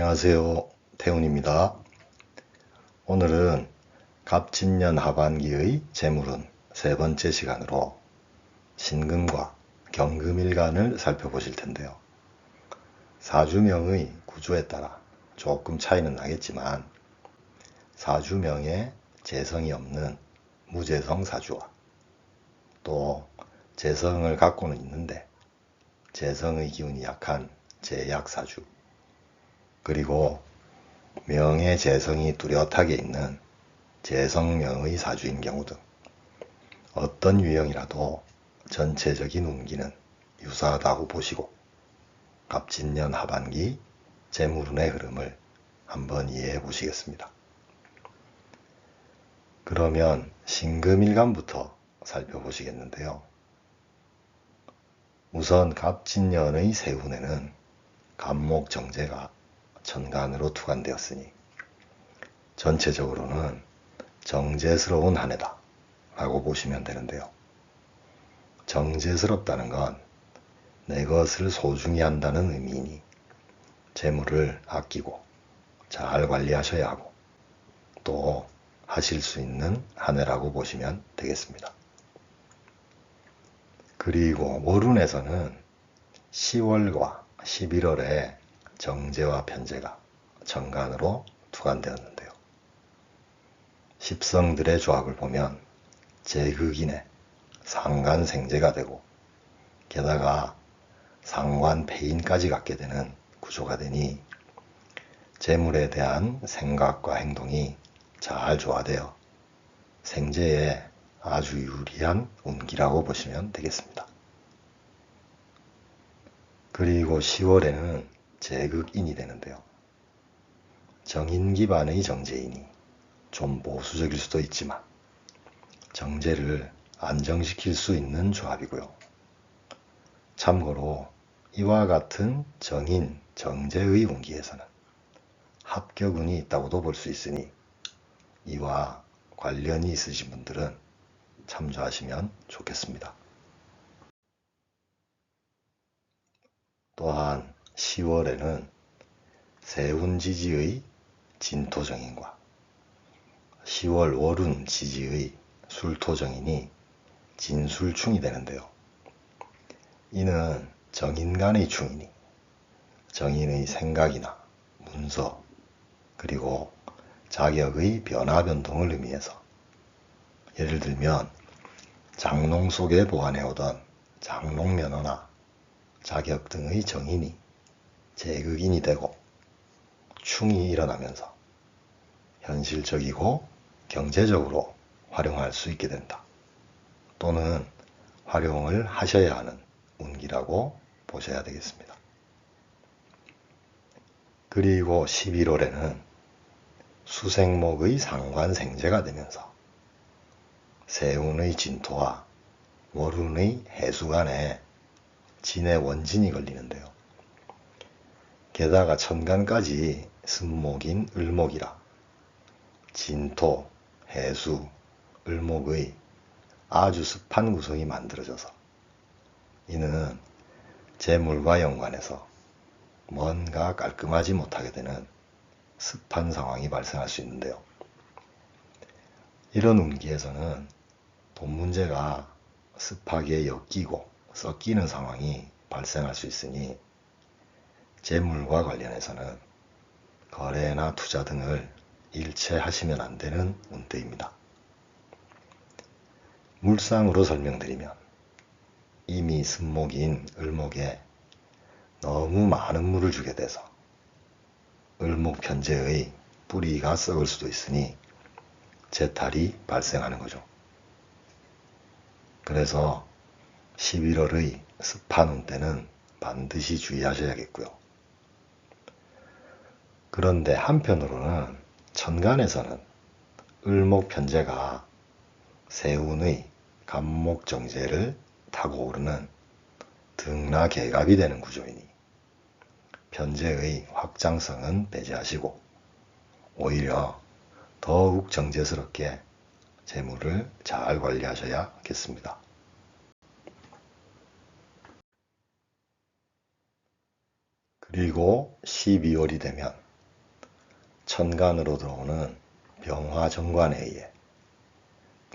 안녕하세요. 태훈입니다. 오늘은 갑진년 하반기의 재물운 세 번째 시간으로 신금과 경금일간을 살펴보실 텐데요. 사주명의 구조에 따라 조금 차이는 나겠지만 사주명에 재성이 없는 무재성 사주와 또 재성을 갖고는 있는데 재성의 기운이 약한 재약 사주, 그리고 명의 재성이 뚜렷하게 있는 재성명의 사주인 경우 등 어떤 유형이라도 전체적인 운기는 유사하다고 보시고 갑진년 하반기 재물운의 흐름을 한번 이해해 보시겠습니다. 그러면 신금일간부터 살펴보시겠는데요. 우선 갑진년의 세운에는 갑목정제가 천간으로 투관되었으니 전체적으로는 정제스러운 한 해다 라고 보시면 되는데요. 정제스럽다는 건 내 것을 소중히 한다는 의미이니 재물을 아끼고 잘 관리하셔야 하고 또 하실 수 있는 한 해라고 보시면 되겠습니다. 그리고 월운에서는 10월과 11월에 정제와 편제가 정간으로 투관되었는데요. 십성들의 조합을 보면 제극인의 상간생제가 되고 게다가 상관폐인까지 갖게 되는 구조가 되니 재물에 대한 생각과 행동이 잘 조화되어 생제에 아주 유리한 운기라고 보시면 되겠습니다. 그리고 10월에는 제극인이 되는데요. 정인 기반의 정제이니 좀 보수적일 수도 있지만 정제를 안정시킬 수 있는 조합이고요. 참고로 이와 같은 정인, 정제의 운기에서는 합격운이 있다고도 볼 수 있으니 이와 관련이 있으신 분들은 참조하시면 좋겠습니다. 또한 10월에는 세운지지의 진토정인과 10월 월운지지의 술토정인이 진술충이 되는데요. 이는 정인간의 충이니 정인의 생각이나 문서 그리고 자격의 변화 변동을 의미해서 예를 들면 장롱 속에 보관해오던 장롱면허나 자격 등의 정인이 제극인이 되고 충이 일어나면서 현실적이고 경제적으로 활용할 수 있게 된다. 또는 활용을 하셔야 하는 운기라고 보셔야 되겠습니다. 그리고 11월에는 수생목의 상관생제가 되면서 세운의 진토와 월운의 해수 간에 진의 원진이 걸리는데요. 게다가 천간까지 습목인 을목이라 진토, 해수, 을목의 아주 습한 구성이 만들어져서 이는 재물과 연관해서 뭔가 깔끔하지 못하게 되는 습한 상황이 발생할 수 있는데요. 이런 운기에서는 돈 문제가 습하게 엮이고 섞이는 상황이 발생할 수 있으니 재물과 관련해서는 거래나 투자 등을 일체 하시면 안 되는 운대입니다. 물상으로 설명드리면 이미 습목인 을목에 너무 많은 물을 주게 돼서 을목 편제의 뿌리가 썩을 수도 있으니 재탈이 발생하는 거죠. 그래서 11월의 습한 운 때는 반드시 주의하셔야겠고요. 그런데 한편으로는 천간에서는 을목 편제가 세운의 갑목 정제를 타고 오르는 등나개갑이 되는 구조이니 편제의 확장성은 배제하시고 오히려 더욱 정제스럽게 재물을 잘 관리하셔야겠습니다. 그리고 12월이 되면 천간으로 들어오는 병화정관에 의해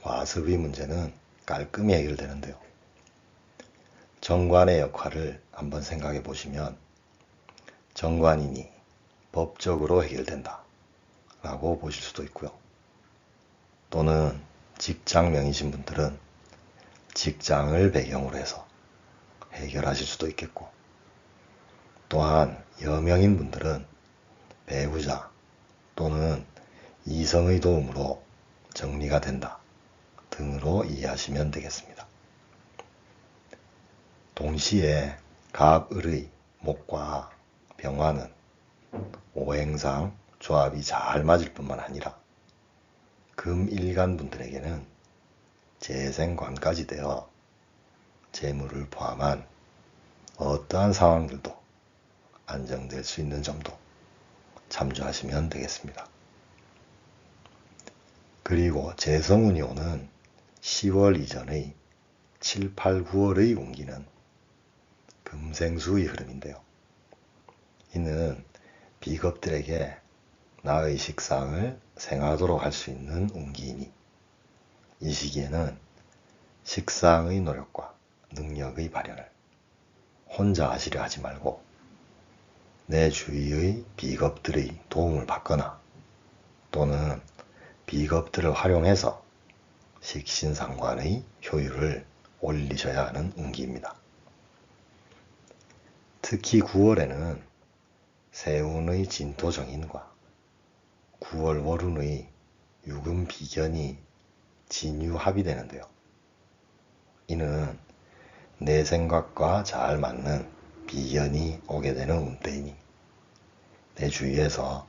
과습의 문제는 깔끔히 해결되는데요. 정관의 역할을 한번 생각해 보시면 정관이니 법적으로 해결된다 라고 보실 수도 있고요. 또는 직장명이신 분들은 직장을 배경으로 해서 해결하실 수도 있겠고, 또한 여명인 분들은 배우자 또는 이성의 도움으로 정리가 된다 등으로 이해하시면 되겠습니다. 동시에 갑을의 목과 병화는 오행상 조합이 잘 맞을 뿐만 아니라 금일간 분들에게는 재생관까지 되어 재물을 포함한 어떠한 상황들도 안정될 수 있는 점도 참조하시면 되겠습니다. 그리고 재성운이 오는 10월 이전의 7, 8, 9월의 운기는 금생수의 흐름인데요. 이는 비겁들에게 나의 식상을 생하도록 할 수 있는 운기이니 이 시기에는 식상의 노력과 능력의 발현을 혼자 하시려 하지 말고 내 주위의 비겁들의 도움을 받거나 또는 비겁들을 활용해서 식신상관의 효율을 올리셔야 하는 운기입니다. 특히 9월에는 세운의 진토정인과 9월 월운의 유금비견이 진유합이 되는데요. 이는 내 생각과 잘 맞는 비견이 오게 되는 운때이니 내 주위에서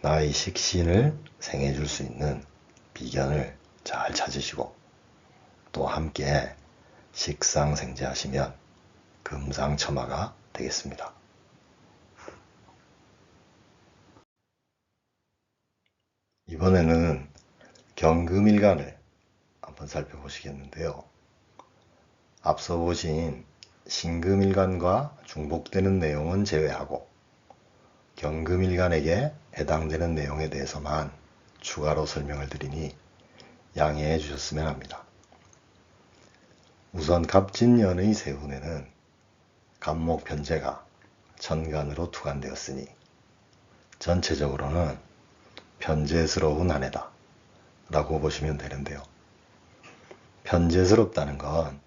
나의 식신을 생해줄 수 있는 비견을 잘 찾으시고 또 함께 식상생재하시면 금상첨화가 되겠습니다. 이번에는 경금일간을 한번 살펴보시겠는데요. 앞서 보신 신금일간과 중복되는 내용은 제외하고 경금일간에게 해당되는 내용에 대해서만 추가로 설명을 드리니 양해해 주셨으면 합니다. 우선 갑진년의 세운에는 갑목 편제가 천간으로 투관되었으니 전체적으로는 편제스러운 한 해다 라고 보시면 되는데요. 편제스럽다는 건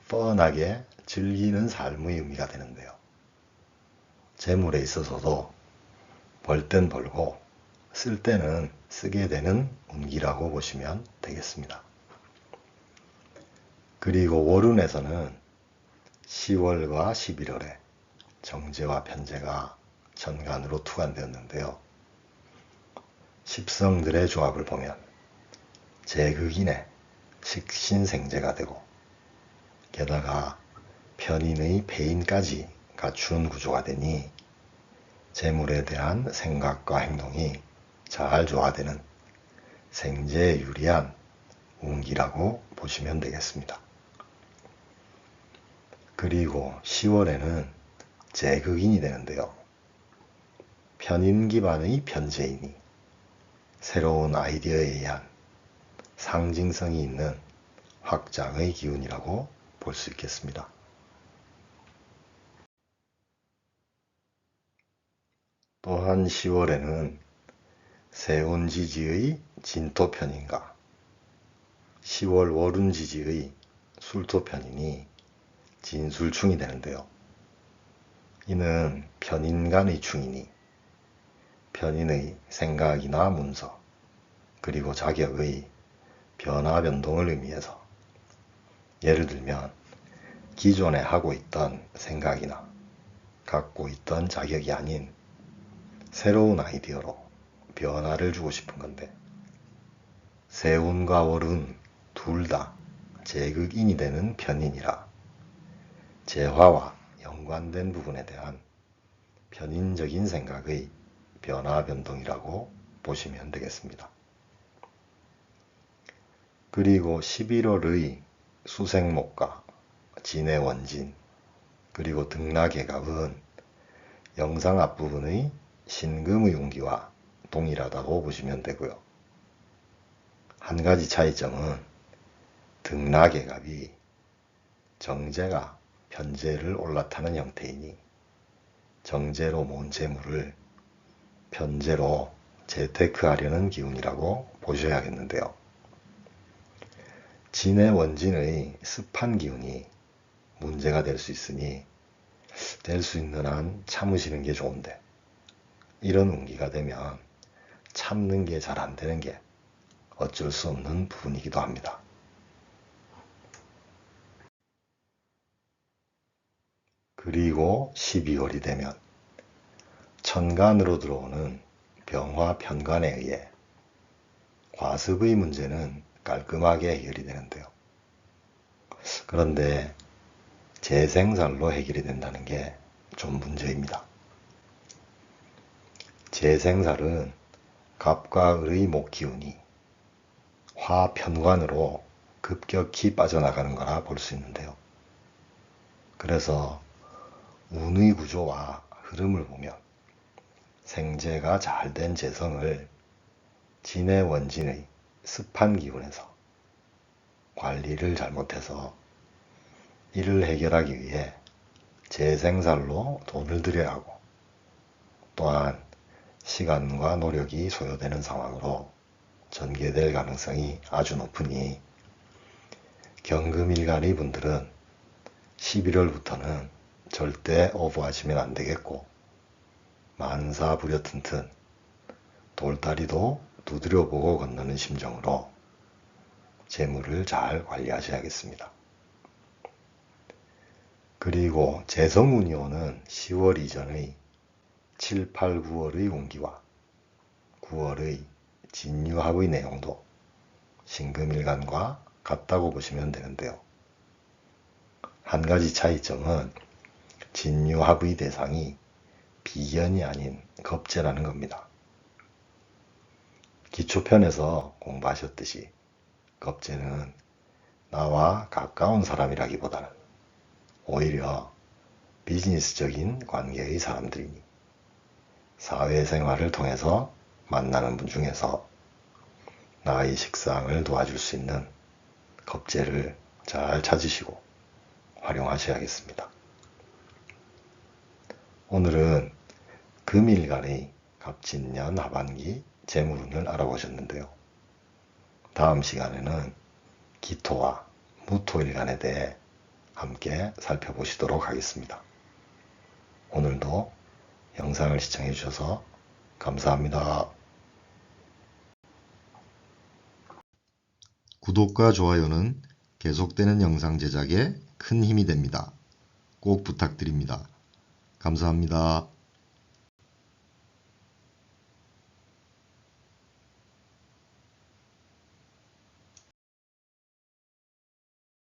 뻔하게 즐기는 삶의 의미가 되는데요. 재물에 있어서도 벌 땐 벌고 쓸 때는 쓰게 되는 운기라고 보시면 되겠습니다. 그리고 월운에서는 10월과 11월에 정제와 편제가 천간으로 투관되었는데요. 십성들의 조합을 보면 제극인의 식신생재가 되고 게다가 편인의 배인까지 갖춘 구조가 되니 재물에 대한 생각과 행동이 잘 조화되는 생재에 유리한 운기라고 보시면 되겠습니다. 그리고 10월에는 제극인이 되는데요. 편인 기반의 편제이니 새로운 아이디어에 의한 상징성이 있는 확장의 기운이라고 볼 수 있겠습니다. 또한 10월에는 세운지지의 진토편인과 10월 월운지지의 술토편이니 진술충이 되는데요. 이는 편인간의 충이니 편인의 생각이나 문서 그리고 자격의 변화 변동을 의미해서 예를 들면 기존에 하고 있던 생각이나 갖고 있던 자격이 아닌 새로운 아이디어로 변화를 주고 싶은 건데 세운과 월운 둘 다 제극인이 되는 편인이라 재화와 연관된 부분에 대한 편인적인 생각의 변화 변동이라고 보시면 되겠습니다. 그리고 11월의 수생목과 진의 원진 그리고 등락의 갑은 영상 앞부분의 신금의 운기와 동일하다고 보시면 되고요. 한 가지 차이점은 등락의 값이 정제가 편제를 올라타는 형태이니 정제로 모은 재물을 편제로 재테크하려는 기운이라고 보셔야겠는데요. 진의 원진의 습한 기운이 문제가 될 수 있으니 될 수 있는 한 참으시는 게 좋은데 이런 운기가 되면 참는 게 잘 안 되는 게 어쩔 수 없는 부분이기도 합니다. 그리고 12월이 되면 천간으로 들어오는 병화 편관에 의해 과습의 문제는 깔끔하게 해결이 되는데요. 그런데 재생살로 해결이 된다는 게 좀 문제입니다. 재생살은 갑과 을의 목기운이 화편관으로 급격히 빠져나가는 거라 볼 수 있는데요. 그래서 운의 구조와 흐름을 보면 생재가 잘 된 재성을 진의 원진의 습한 기운에서 관리를 잘못해서 이를 해결하기 위해 재생살로 돈을 들여야 하고 또한 시간과 노력이 소요되는 상황으로 전개될 가능성이 아주 높으니 경금일간의 분들은 11월부터는 절대 오버하시면 안 되겠고 만사 부려튼튼 돌다리도 두드려보고 건너는 심정으로 재물을 잘 관리하셔야겠습니다. 그리고 재성운이 오는 10월 이전의 7, 8, 9월의 운기와 9월의 진유합의 내용도 신금일간과 같다고 보시면 되는데요. 한 가지 차이점은 진유합의 대상이 비견이 아닌 겁재라는 겁니다. 기초편에서 공부하셨듯이 겁재는 나와 가까운 사람이라기보다는 오히려 비즈니스적인 관계의 사람들이니 사회생활을 통해서 만나는 분 중에서 나의 식상을 도와줄 수 있는 겁재를 잘 찾으시고 활용하셔야겠습니다. 오늘은 금일간의 갑진년 하반기 재물운을 알아보셨는데요. 다음 시간에는 기토와 무토일간에 대해 함께 살펴보시도록 하겠습니다. 오늘도 영상을 시청해 주셔서 감사합니다. 구독과 좋아요는 계속되는 영상 제작에 큰 힘이 됩니다. 꼭 부탁드립니다. 감사합니다.